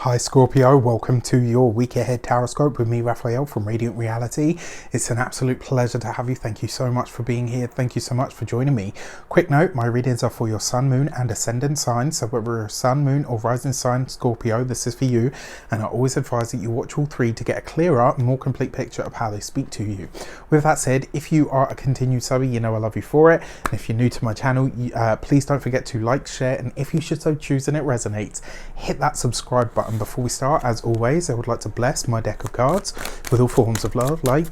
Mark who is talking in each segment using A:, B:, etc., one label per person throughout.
A: Hi Scorpio, welcome to your week ahead taroscope with me, Raphael from Reydiant Reality. It's an absolute pleasure to have you. Thank you so much for being here. Thank you so much for joining me. Quick note, my readings are for your sun, moon and ascendant signs. So whether you're a sun, moon or rising sign Scorpio, this is for you. And I always advise that you watch all three to get a clearer, more complete picture of how they speak to you. With that said, if you are a continued subby, you know I love you for it. And if you're new to my channel, please don't forget to like, share, and if you should so choose and it resonates, hit that subscribe button. Before we start, as always, I would like to bless my deck of cards with all forms of love, light,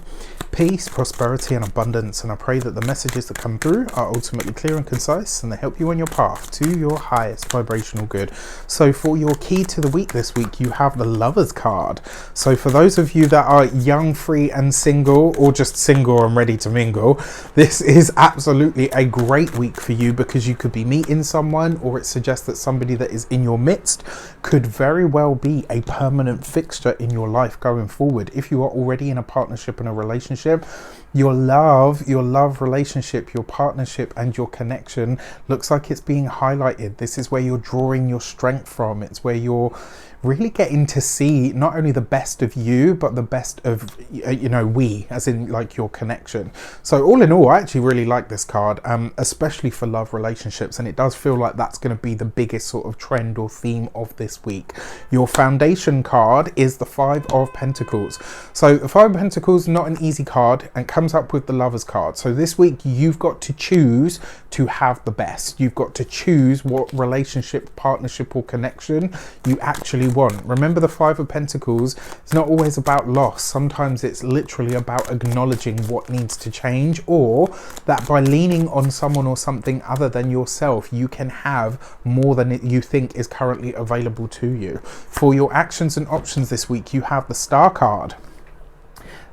A: peace, prosperity and abundance, and I pray that the messages that come through are ultimately clear and concise and they help you on your path to your highest vibrational good. So for your key to the week this week, you have the Lovers card. So for those of you that are young, free and single, or just single and ready to mingle, this is absolutely a great week for you because you could be meeting someone, or it suggests that somebody that is in your midst could very well be a permanent fixture in your life going forward. If you are already in a partnership and a relationship, your love relationship, your partnership and your connection looks like it's being highlighted. This is where you're drawing your strength from. It's where you're really getting to see not only the best of you, but the best of, we, as in like your connection. So all in all, I actually really like this card, especially for love relationships. And it does feel like that's going to be the biggest sort of trend or theme of this week. Your foundation card is the Five of Pentacles. So the Five of Pentacles, not an easy card, and comes up with the Lovers card. So this week you've got to choose to have the best. You've got to choose what relationship, partnership or connection you actually want. Remember, the Five of Pentacles is not always about loss. Sometimes it's literally about acknowledging what needs to change, or that by leaning on someone or something other than yourself, you can have more than you think is currently available to you. For your actions and options this week, you have the Star card.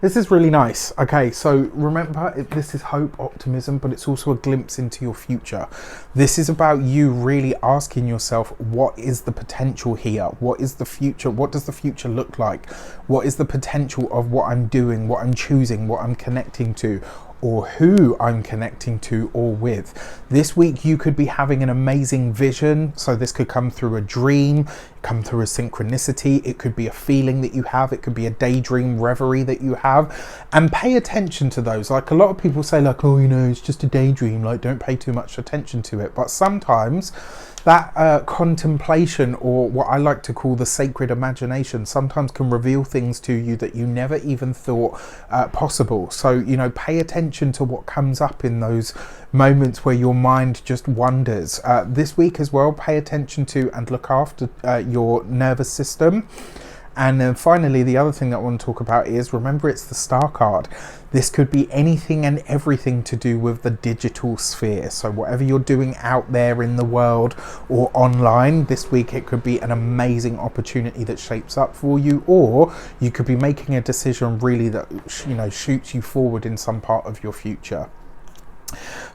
A: This is really nice. Okay, so remember, this is hope, optimism, but it's also a glimpse into your future. This is about you really asking yourself, what is the potential here? What is the future? What does the future look like? What is the potential of what I'm doing, what I'm choosing, what I'm connecting to, or who I'm connecting to or with? This week you could be having an amazing vision. So this could come through a dream, come through a synchronicity. It could be a feeling that you have. It could be a daydream reverie that you have. And pay attention to those. Like, a lot of people say, like, oh, it's just a daydream. Like, don't pay too much attention to it. But sometimes that contemplation, or what I like to call the sacred imagination, sometimes can reveal things to you that you never even thought possible. So, pay attention to what comes up in those moments where your mind just wanders. This week as well, pay attention to and look after your nervous system. And then finally, the other thing that I want to talk about is, remember, it's the Star card. This could be anything and everything to do with the digital sphere. So whatever you're doing out there in the world or online, this week it could be an amazing opportunity that shapes up for you, or you could be making a decision really that, shoots you forward in some part of your future.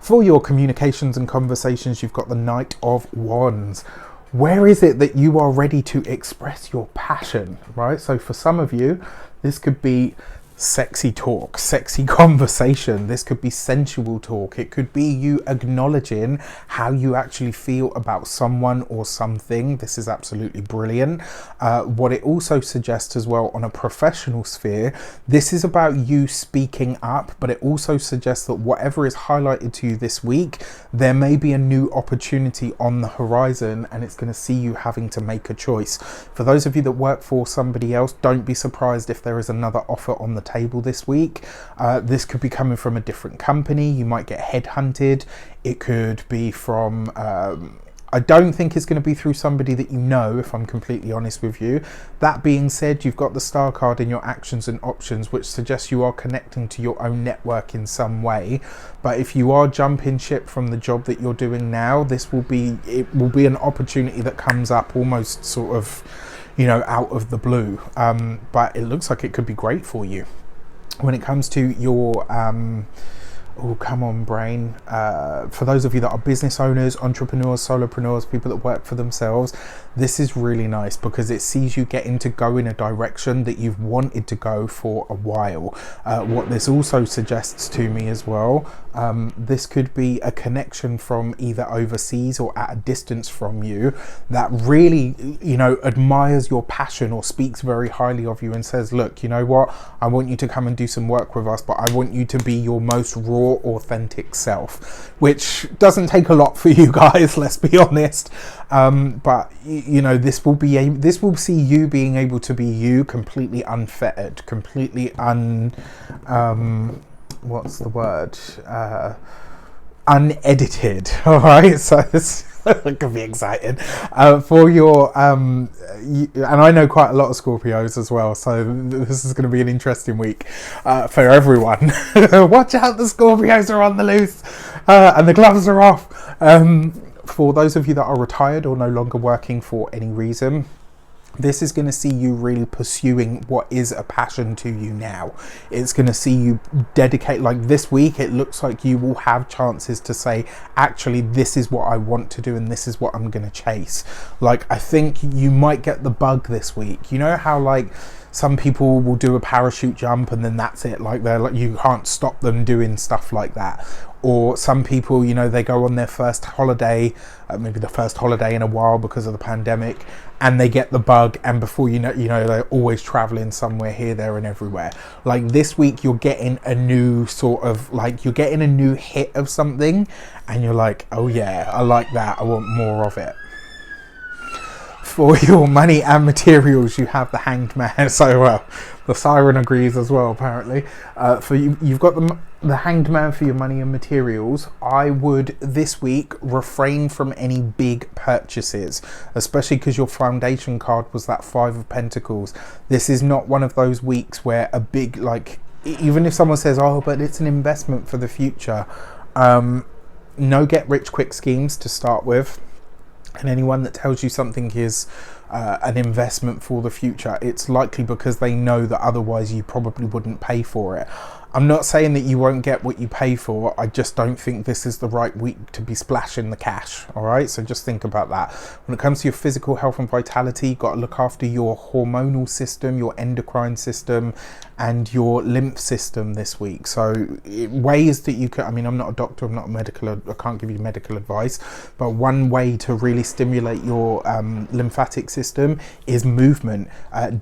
A: For your communications and conversations, you've got the Knight of Wands. Where is it that you are ready to express your passion, right? So for some of you, this could be sexy talk, sexy conversation. This could be sensual talk. It could be you acknowledging how you actually feel about someone or something. This is absolutely brilliant. What it also suggests as well on a professional sphere, this is about you speaking up, but it also suggests that whatever is highlighted to you this week, there may be a new opportunity on the horizon, and it's going to see you having to make a choice. For those of you that work for somebody else, don't be surprised if there is another offer on the table this week. This could be coming from a different company. You might get headhunted. It could be from I don't think it's going to be through somebody that you know, if I'm completely honest with you. That being said, you've got the Star card in your actions and options, which suggests you are connecting to your own network in some way. But if you are jumping ship from the job that you're doing now, it will be an opportunity that comes up almost sort of, out of the blue. But it looks like it could be great for you. When it comes to your Oh, come on, brain. For those of you that are business owners, entrepreneurs, solopreneurs, people that work for themselves, this is really nice because it sees you getting to go in a direction that you've wanted to go for a while. What this also suggests to me as well, this could be a connection from either overseas or at a distance from you that really, you know, admires your passion or speaks very highly of you and says, look, you know what, I want you to come and do some work with us, but I want you to be your most raw, authentic self, which doesn't take a lot for you guys, let's be honest. But you know, this will see you being able to be you, completely unfettered, completely what's the word? Unedited. All right, so this it could be exciting for your and I know quite a lot of Scorpios as well, so this is going to be an interesting week for everyone. Watch out, the Scorpios are on the loose and the gloves are off. For those of you that are retired or no longer working for any reason, this is going to see you really pursuing what is a passion to you now. It's going to see you dedicate, like this week, it looks like you will have chances to say, actually, this is what I want to do and this is what I'm going to chase. Like, I think you might get the bug this week. You know how like some people will do a parachute jump and then that's it, like they're like, you can't stop them doing stuff like that. Or some people, you know, they go on their first holiday, maybe the first holiday in a while because of the pandemic, and they get the bug, and before you know, they're always traveling somewhere here, there and everywhere. Like this week, you're getting a new sort of, like, you're getting a new hit of something, and you're like, oh yeah, I like that, I want more of it. For your money and materials, you have the Hanged Man. So well, the Siren agrees as well, apparently. For you, you've got the Hanged Man for your money and materials. I would this week refrain from any big purchases, especially because your foundation card was that Five of Pentacles. This is not one of those weeks where a big, like, even if someone says, oh, but it's an investment for the future, no get rich quick schemes to start with. And anyone that tells you something is an investment for the future, it's likely because they know that otherwise you probably wouldn't pay for it. I'm not saying that you won't get what you pay for, I just don't think this is the right week to be splashing the cash, all right? So just think about that. When it comes to your physical health and vitality, you've got to look after your hormonal system, your endocrine system, and your lymph system this week. So ways that you can, I mean, I'm not a doctor, I'm not a medical, I can't give you medical advice, but one way to really stimulate your lymphatic system is movement,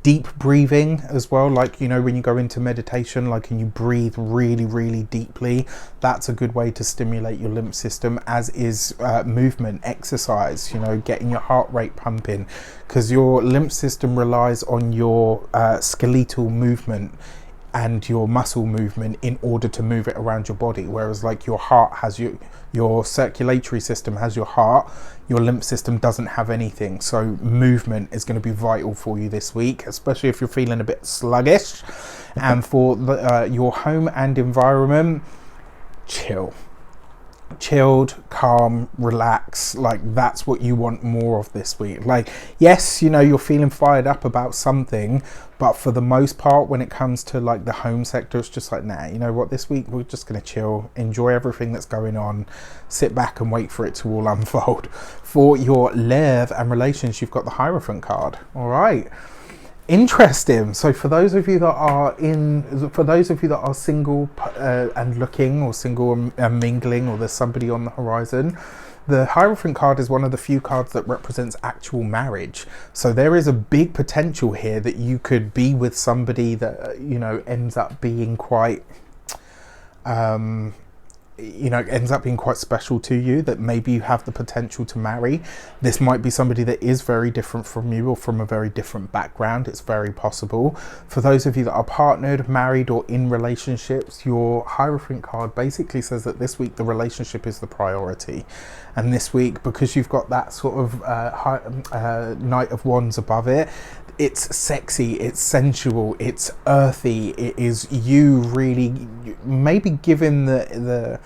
A: deep breathing as well. Like, you know, when you go into meditation, like, and you breathe really, really deeply, that's a good way to stimulate your lymph system, as is movement, exercise, you know, getting your heart rate pumping, because your lymph system relies on your skeletal movement and your muscle movement in order to move it around your body. Whereas like your heart has your circulatory system has your heart, your lymph system doesn't have anything. So movement is going to be vital for you this week, especially if you're feeling a bit sluggish. And for your home and environment, chilled, calm, relax. Like, that's what you want more of this week. Like, yes, you know, you're feeling fired up about something, but for the most part, when it comes to like the home sector, it's just like, nah, you know what, this week we're just going to chill, enjoy everything that's going on, sit back and wait for it to all unfold. For your love and relations, you've got the Hierophant card. All right. Interesting. So for those of you that are single and looking, or single and mingling, or there's somebody on the horizon, the Hierophant card is one of the few cards that represents actual marriage. So there is a big potential here that you could be with somebody that, you know, ends up being quite ends up being quite special to you, that maybe you have the potential to marry. This might be somebody that is very different from you, or from a very different background. It's very possible. For those of you that are partnered, married, or in relationships, your Hierophant card basically says that this week the relationship is the priority. And this week, because you've got that sort of Knight of Wands above it, it's sexy, it's sensual, it's earthy. It is you really maybe giving the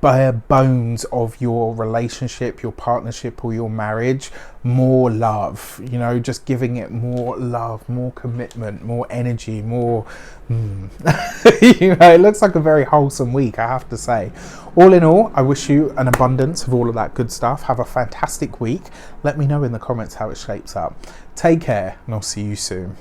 A: bare bones of your relationship, your partnership, or your marriage more love. You know, just giving it more love, more commitment, more energy, more you know, it looks like a very wholesome week, I have to say. All in all, I wish you an abundance of all of that good stuff. Have a fantastic week. Let me know in the comments how it shapes up. Take care, and I'll see you soon.